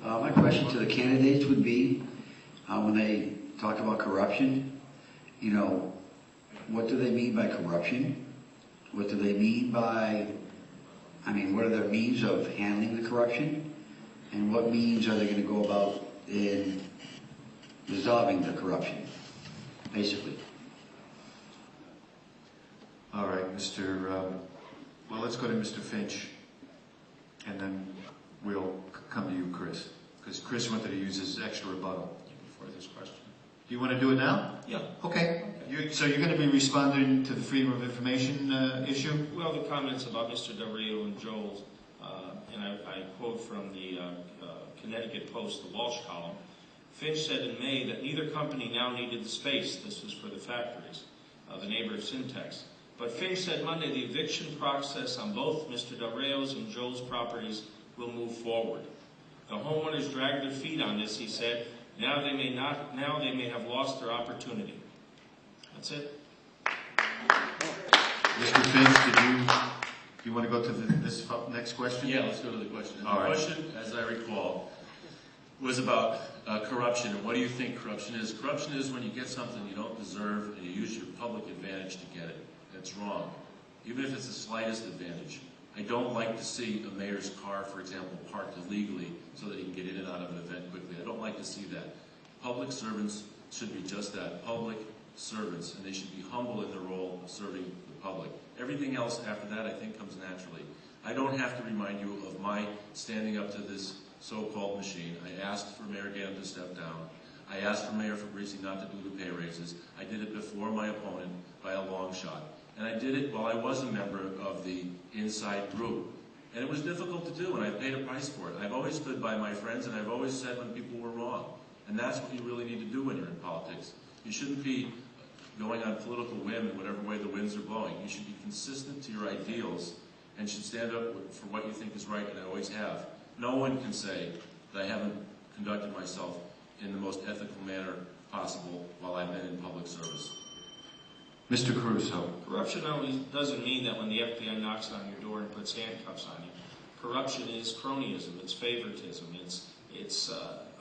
My question to the candidates would be, when they talk about corruption, you know, what do they mean by corruption? What do they mean by, what are their means of handling the corruption? And what means are they going to go about in resolving the corruption, basically? All right, well, let's go to Mr. Finch, and then we'll come to you, Chris, because Chris wanted to use his extra rebuttal For this question. Do you want to do it now? Yeah. Okay. So you're going to be responding to the Freedom of Information issue? Well, the comments about Mr. Del Rio and Joel's, and I quote from the Connecticut Post, the Walsh column. Finch said in May that neither company now needed the space. This was for the factories, the neighbor of Syntex. But Finch said Monday the eviction process on both Mr. Del Rio's and Joel's properties will move forward. The homeowners dragged their feet on this, he said. Now they may have lost their opportunity. That's it. Mr. Finch, do you want to go to this next question? Yeah, let's go to the question. All right. The question, as I recall, was about corruption. And what do you think corruption is? Corruption is when you get something you don't deserve and you use your public advantage to get it. That's wrong, even if it's the slightest advantage. I don't like to see a mayor's car, for example, parked illegally so that he can get in and out of an event quickly. I don't like to see that. Public servants should be just that, public servants, and they should be humble in their role of serving the public. Everything else after that, I think, comes naturally. I don't have to remind you of my standing up to this so-called machine. I asked for Mayor Ganem to step down. I asked for Mayor Fabrizi not to do the pay raises. I did it before my opponent by a long shot. And I did it while I was a member of the inside group. And it was difficult to do, and I paid a price for it. I've always stood by my friends, and I've always said when people were wrong. And that's what you really need to do when you're in politics. You shouldn't be going on political whim in whatever way the winds are blowing. You should be consistent to your ideals and should stand up for what you think is right, and I always have. No one can say that I haven't conducted myself in the most ethical manner possible while I've been in public service. Mr. Caruso. Corruption only doesn't mean that when the FBI knocks on your door and puts handcuffs on you. Corruption is cronyism, it's favoritism, it's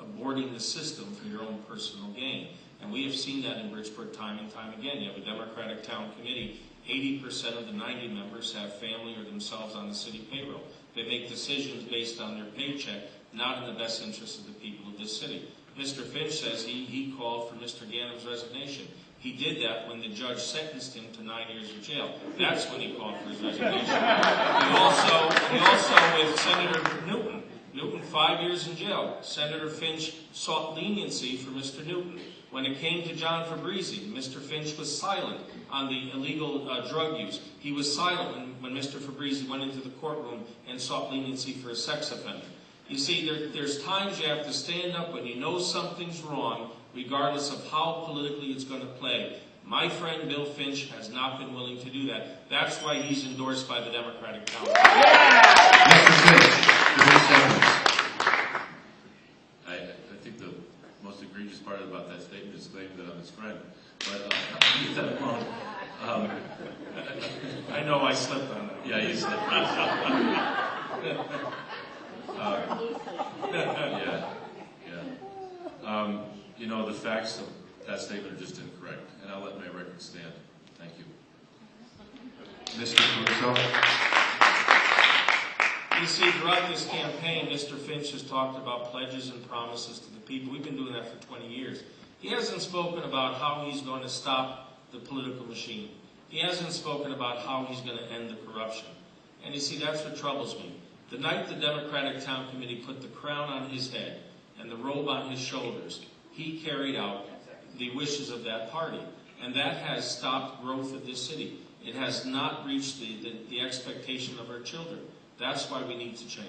aborting the system for your own personal gain. And we have seen that in Bridgeport time and time again. You have a Democratic town committee, 80% of the 90 members have family or themselves on the city payroll. They make decisions based on their paycheck, not in the best interest of the people of this city. Mr. Finch says he called for Mr. Ganem's resignation. He did that when the judge sentenced him to 9 years in jail. That's when he called for his resignation. He also with Senator Newton. Newton, 5 years in jail. Senator Finch sought leniency for Mr. Newton. When it came to John Fabrizi, Mr. Finch was silent on the illegal drug use. He was silent when Mr. Fabrizi went into the courtroom and sought leniency for a sex offender. You see, there's times you have to stand up when you know something's wrong, regardless of how politically it's going to play. My friend Bill Finch has not been willing to do that. That's why he's endorsed by the Democratic Council. Mr. Finch, I think the most egregious part about that statement is claiming that I'm his friend. But leave that alone. I know I slipped on that. Yeah, you slipped. You know, the facts of that statement are just incorrect, and I'll let my record stand. Thank you. Mr. Caruso. You see, throughout this campaign, Mr. Finch has talked about pledges and promises to the people. We've been doing that for 20 years. He hasn't spoken about how he's going to stop the political machine. He hasn't spoken about how he's going to end the corruption. And you see, that's what troubles me. The night the Democratic Town Committee put the crown on his head and the robe on his shoulders, he carried out the wishes of that party. And that has stopped growth of this city. It has not reached the expectation of our children. That's why we need to change.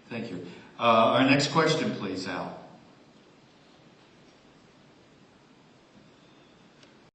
Thank you. Our next question, please, Al.